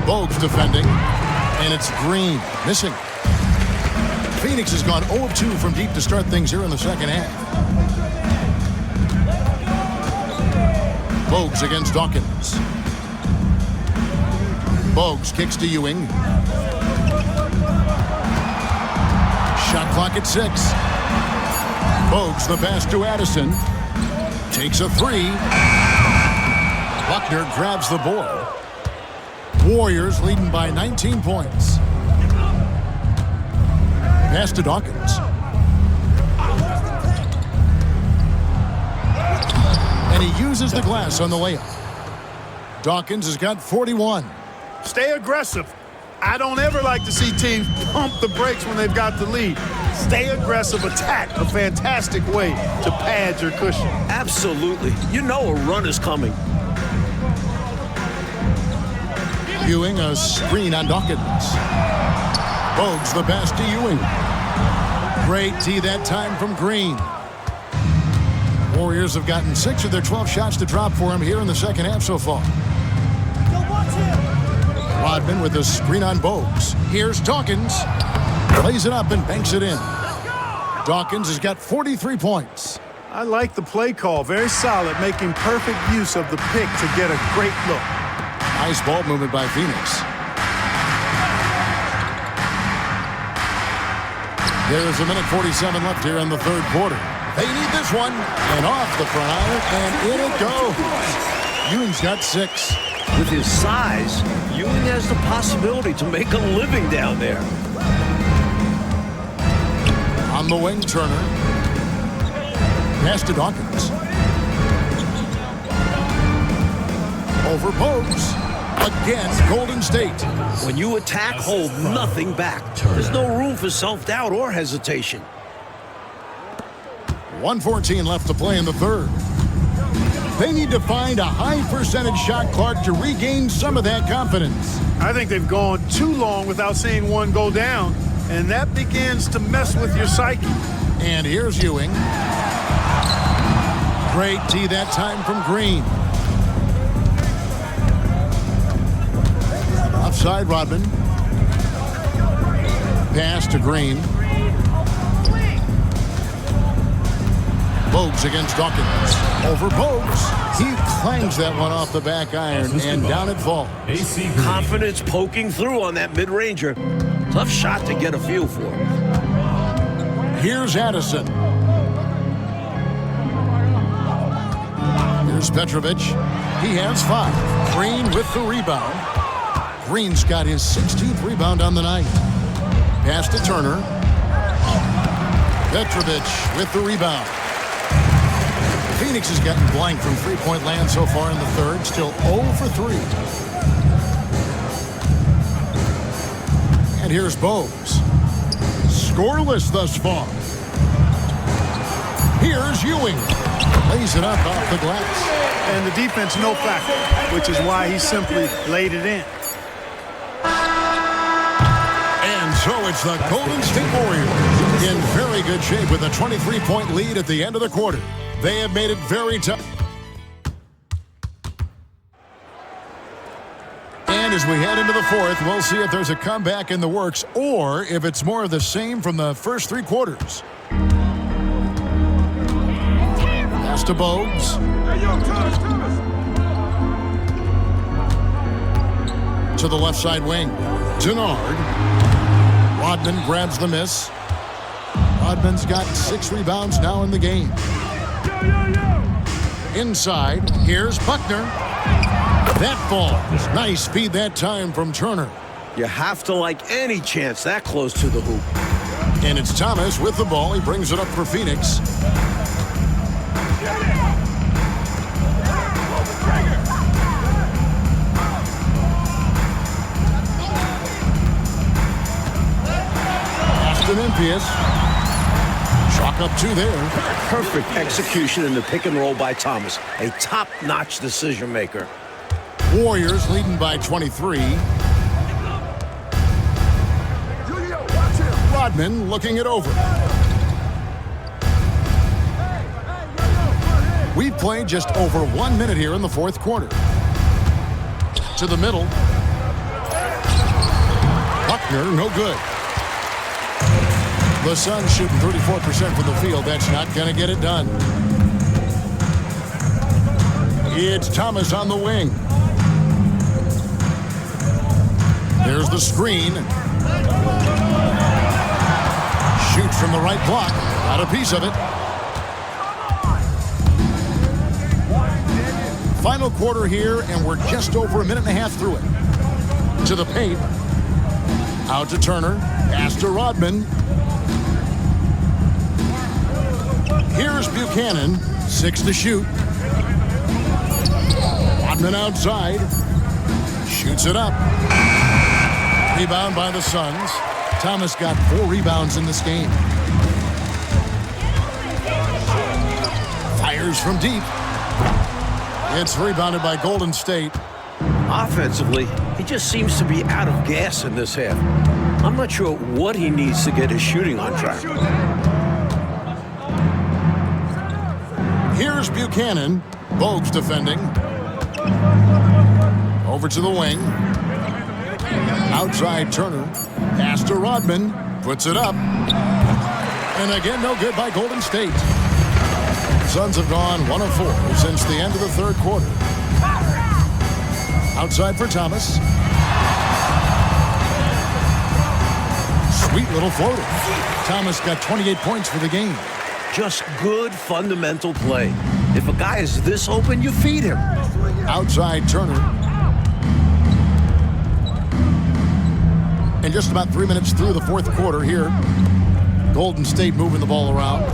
Bogues defending. And it's Green missing. Phoenix has gone 0 of 2 from deep to start things here in the second half. Bogues against Dawkins. Bogues kicks to Ewing. Shot clock at 6. Bogues the pass to Addison. Takes a 3. Buckner grabs the board. Warriors leading by 19 points. Pass to Dawkins. And he uses the glass on the layup. Dawkins has got 41. Stay aggressive. I don't ever like to see teams pump the brakes when they've got the lead. Stay aggressive, attack. A fantastic way to pad your cushion. Absolutely. You know a run is coming. Ewing a screen on Dawkins. Bogues the pass to Ewing. Great D that time from Green. Warriors have gotten 6 of their 12 shots to drop for him here in the second half so far. Rodman with a screen on Bogues. Here's Dawkins. Plays it up and banks it in. Dawkins has got 43 points. I like the play call. Very solid, making perfect use of the pick to get a great look. Nice ball movement by Phoenix. There is 1:47 left here in the third quarter. They need this one. And off the front iron, and in it goes. Ewing's got 6. With his size, Ewing has the possibility to make a living down there. On the wing, Turner. Pass to Dawkins. Over Bogues. Again, Golden State. When you attack, hold nothing back. There's no room for self-doubt or hesitation. 1:14 left to play in the third. They need to find a high percentage shot, Clark, to regain some of that confidence. I think they've gone too long without seeing one go down, and that begins to mess with your psyche. And here's Ewing. Great D that time from Green. Offside, Rodman. Pass to Green. Bogues against Dawkins. Over Bogues. He clangs that one off the back iron, and down it falls. Confidence poking through on that mid-ranger. Tough shot to get a feel for. Here's Addison. Here's Petrovic. He has 5. Green with the rebound. Green's got his 16th rebound on the night. Pass to Turner. Petrovic with the rebound. Phoenix has gotten blank from three-point land so far in the third. Still 0 for 3. And here's Bogues. Scoreless thus far. Here's Ewing. Lays it up off the glass. And the defense no factor, which is why he simply laid it in. And so it's the Golden State Warriors in very good shape with a 23-point lead at the end of the quarter. They have made it very tough. And as we head into the fourth, we'll see if there's a comeback in the works or if it's more of the same from the first 3 quarters. Pass to Bogues. To the left side wing. Denard. Rodman grabs the miss. Rodman's got 6 rebounds now in the game. Inside, here's Buckner. That falls. Nice speed that time from Turner. You have to like any chance that close to the hoop. And it's Thomas with the ball. He brings it up for Phoenix. Austin Impius. Chalk up 2 there. Perfect execution in the pick and roll by Thomas. A top-notch decision maker. Warriors leading by 23. Rodman looking it over. We've played just over 1 minute here in the fourth quarter. To the middle. Buckner, no good. The Suns shooting 34% from the field. That's not going to get it done. It's Thomas on the wing. There's the screen. Shoots from the right block. Got a piece of it. Final quarter here, and we're just over 1.5 minutes through it. To the paint. Out to Turner. Pass to Rodman. Here's Buchanan. 6 to shoot. Rodman outside. Shoots it up. Rebound by the Suns. Thomas got 4 rebounds in this game. Fires from deep. It's rebounded by Golden State. Offensively, he just seems to be out of gas in this half. I'm not sure what he needs to get his shooting on track. Here's Buchanan. Bogues defending. Over to the wing. Outside Turner. Pass to Rodman. Puts it up. And again, no good by Golden State. Suns have gone 1 of 4 since the end of the third quarter. Outside for Thomas. Sweet little floater. Thomas got 28 points for the game. Just good fundamental play. If a guy is this open, you feed him. Outside Turner. And just about 3 minutes through the fourth quarter here. Golden State moving the ball around.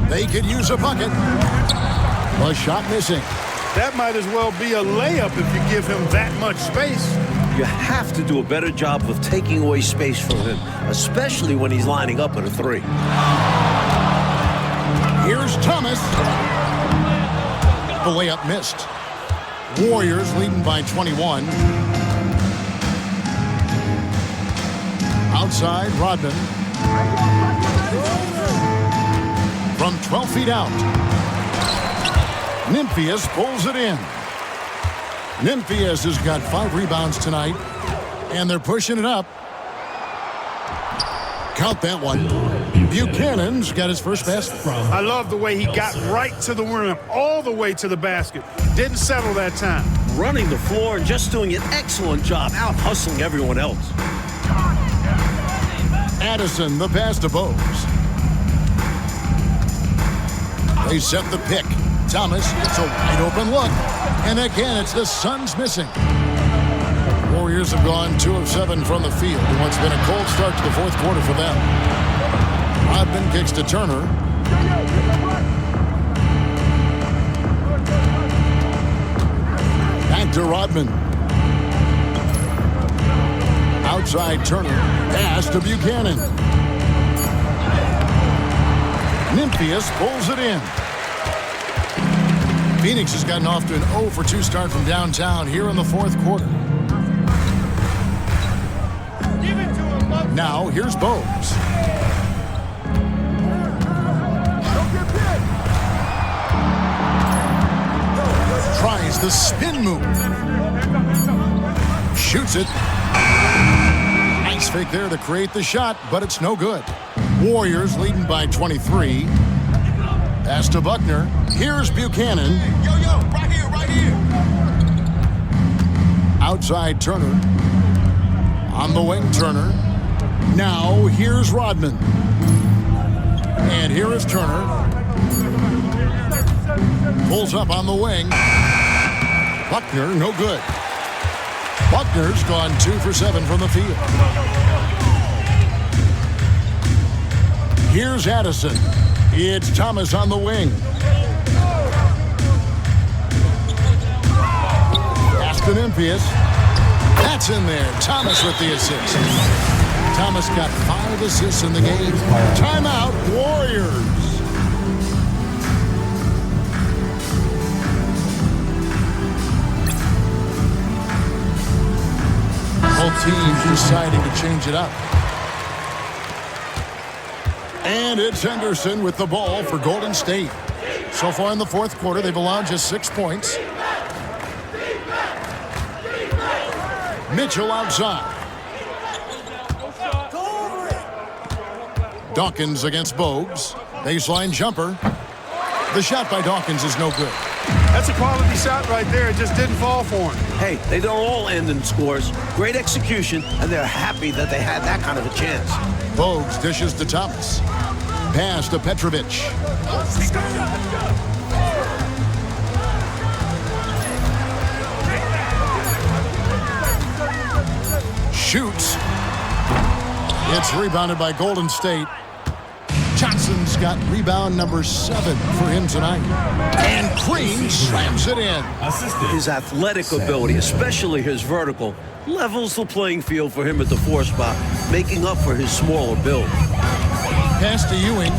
They could use a bucket. A shot missing. That might as well be a layup if you give him that much space. You have to do a better job of taking away space from him, especially when he's lining up at a 3. Here's Thomas. The layup missed. Warriors leading by 21. Outside, Rodman. From 12 feet out. Nymphius pulls it in. Nymphius has got 5 rebounds tonight, and they're pushing it up. Count that one. Buchanan's got his first basket. I love the way he got right to the rim, all the way to the basket. Didn't settle that time. Running the floor and just doing an excellent job out hustling everyone else. Addison, the pass to Bogues. They set the pick. Thomas gets a wide open look. And again, it's the Suns missing. Warriors have gone 2 of 7 from the field in what's been a cold start to the fourth quarter for them. Rodman kicks to Turner. Back to Rodman. Outside Turner. Pass to Buchanan. Nymphius pulls it in. Phoenix has gotten off to an 0 for 2 start from downtown here in the fourth quarter. Now, here's Bogues. Tries the spin move. Shoots it. Nice fake there to create the shot, but it's no good. Warriors leading by 23. Pass to Buckner. Here's Buchanan. Right here. Outside Turner. On the wing, Turner. Now, here's Rodman. And here is Turner. Pulls up on the wing. Buckner, no good. Buckner's gone 2 for 7 from the field. Here's Addison. It's Thomas on the wing. Aston Nymphius. That's in there. Thomas with the assist. Thomas got 5 assists in the game. Timeout, Warriors. Both teams deciding to change it up. And it's Henderson with the ball for Golden State. So far in the fourth quarter, they've allowed just 6 points. Mitchell outside. Dawkins against Bogues. Baseline jumper. The shot by Dawkins is no good. That's a quality shot right there. It just didn't fall for him. Hey, they don't all end in scores. Great execution, and they're happy that they had that kind of a chance. Bogues dishes to Thomas. Pass to Petrovic. Shoots. It's rebounded by Golden State. Johnson's got rebound number 7 for him tonight. And Green slams it in. Assisted. His athletic ability, especially his vertical, levels the playing field for him at the 4 spot, making up for his smaller build. Pass to Ewing.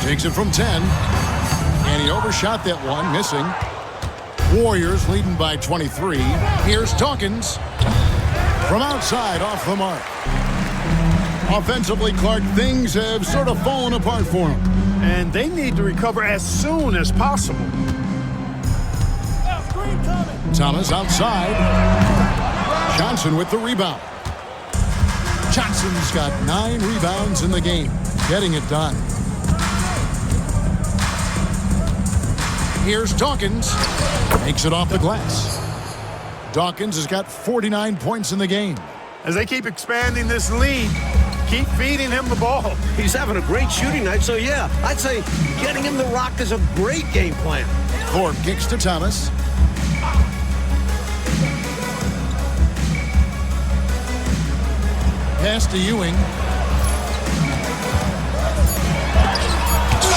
Takes it from 10. And he overshot that one, missing. Warriors leading by 23. Here's Dawkins. From outside, off the mark. Offensively, Clark, things have sort of fallen apart for him. And they need to recover as soon as possible. Thomas outside. Johnson with the rebound. Johnson's got 9 rebounds in the game, getting it done. Here's Dawkins. Makes it off the glass. Dawkins has got 49 points in the game. As they keep expanding this lead, keep feeding him the ball. He's having a great shooting night, so yeah, I'd say getting him the rock is a great game plan. Thorpe kicks to Thomas. Pass to Ewing.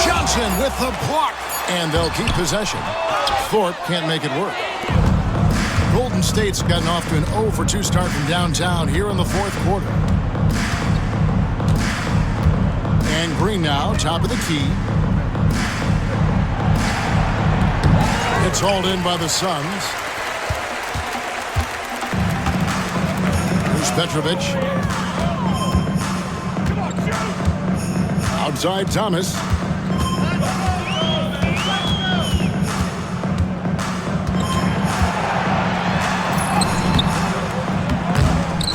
Johnson with the block. And they'll keep possession. Thorpe can't make it work. Golden State's gotten off to an 0-for-2 start from downtown here in the 4th quarter. And Green now, top of the key. It's hauled in by the Suns. Here's Petrovic. Outside Thomas.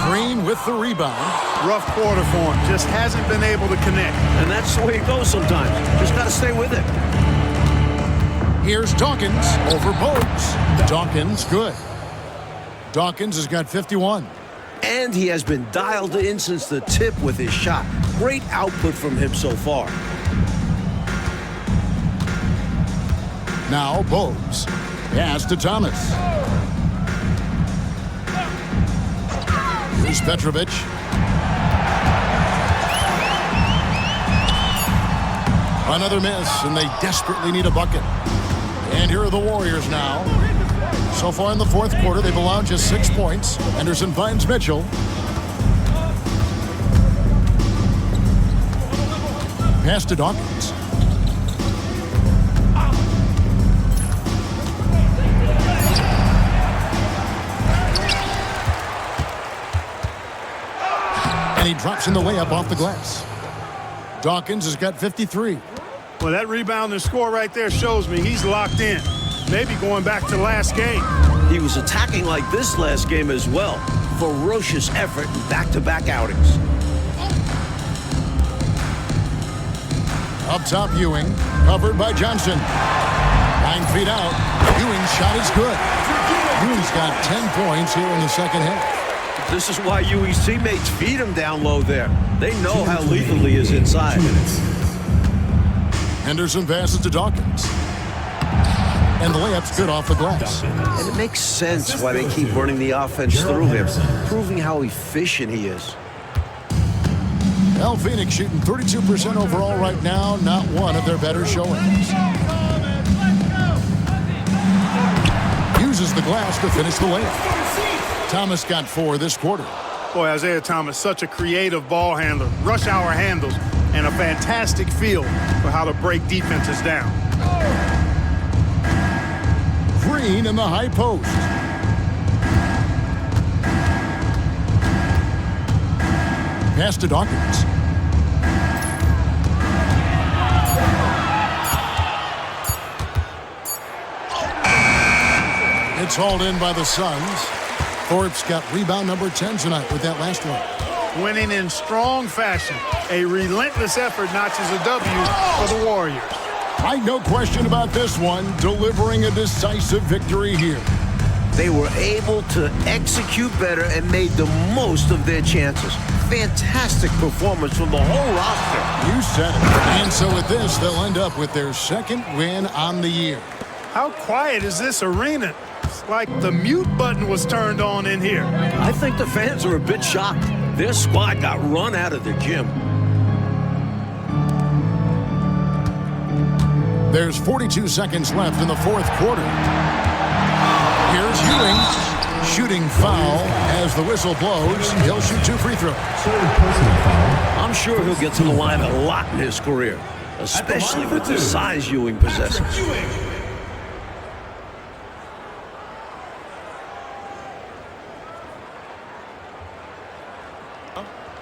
Green with the rebound. Rough quarter for him. Just hasn't been able to connect. And that's the way it goes sometimes. Just got to stay with it. Here's Dawkins over Bogues. Dawkins good. Dawkins has got 51. And he has been dialed in since the tip with his shot. Great output from him so far. Now Bogues. Pass to Thomas. Here's Petrovic. Another miss, and they desperately need a bucket. And here are the Warriors now. So far in the 4th quarter, they've allowed just 6 points. Henderson finds Mitchell. Pass to Dawkins. And he drops in the layup off the glass. Dawkins has got 53. Well, that rebound and score right there shows me he's locked in. Maybe going back to last game. He was attacking like this last game as well. Ferocious effort in back-to-back outings. Up top, Ewing. Covered by Johnson. 9 feet out. Ewing's shot is good. Ewing's got 10 points here in the second half. This is why Ewing's teammates feed him down low there. They know how lethal he is inside. 2 minutes. Henderson passes to Dawkins. And the layup's good off the glass. And it makes sense why they keep running the offense through him, proving how efficient he is. Well, Phoenix shooting 32% overall right now. Not one of their better showings. Uses the glass to finish the layup. Thomas got 4 this quarter. Boy, Isaiah Thomas, such a creative ball handler. Rush hour handles and a fantastic feel for how to break defenses down. Green in the high post. Pass to Dawkins. It's hauled in by the Suns. Thorpe's got rebound number 10 tonight with that last one. Winning in strong fashion. A relentless effort notches a W for the Warriors. No question about this one, delivering a decisive victory here. They were able to execute better and made the most of their chances. Fantastic performance from the whole roster. You said it. And so with this, they'll end up with their 2nd win on the year. How quiet is this arena? It's like the mute button was turned on in here. I think the fans are a bit shocked. Their squad got run out of the gym. There's 42 seconds left in the fourth quarter. Here's Ewing. Shooting foul as the whistle blows. He'll shoot 2 free throws. Third personal foul. I'm sure he'll get to the line a lot in his career, especially with the size Ewing possesses.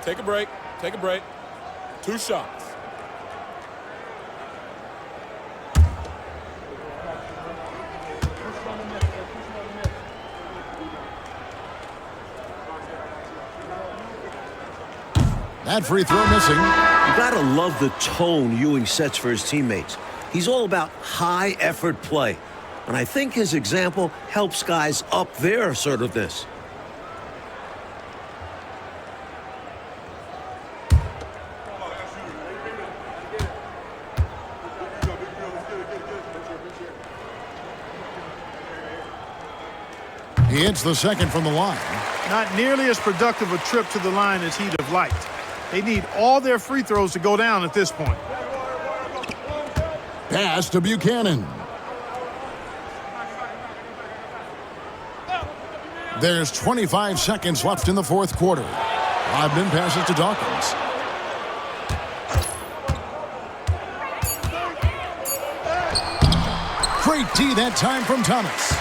Take a break. Take a break. 2 shots. That free throw missing. You gotta love the tone Ewing sets for his teammates. He's all about high-effort play, and I think his example helps guys up their assertiveness. He hits the second from the line. Not nearly as productive a trip to the line as he'd have liked. They need all their free throws to go down at this point. Pass to Buchanan. There's 25 seconds left in the fourth quarter. Rodman passes to Dawkins. Great D that time from Thomas.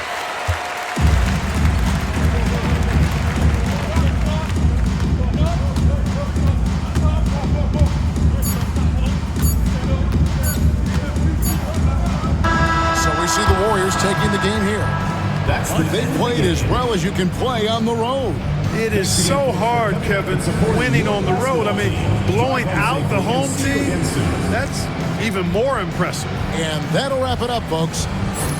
See the Warriors taking the game here. They played as well as you can play on the road. It is so hard, Kevin, winning on the road. I mean, blowing out the home team, that's even more impressive. And that'll wrap it up, folks.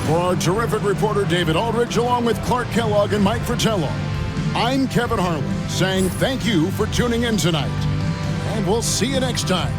For our terrific reporter, David Aldridge, along with Clark Kellogg and Mike Fratello, I'm Kevin Harlan saying thank you for tuning in tonight. And we'll see you next time.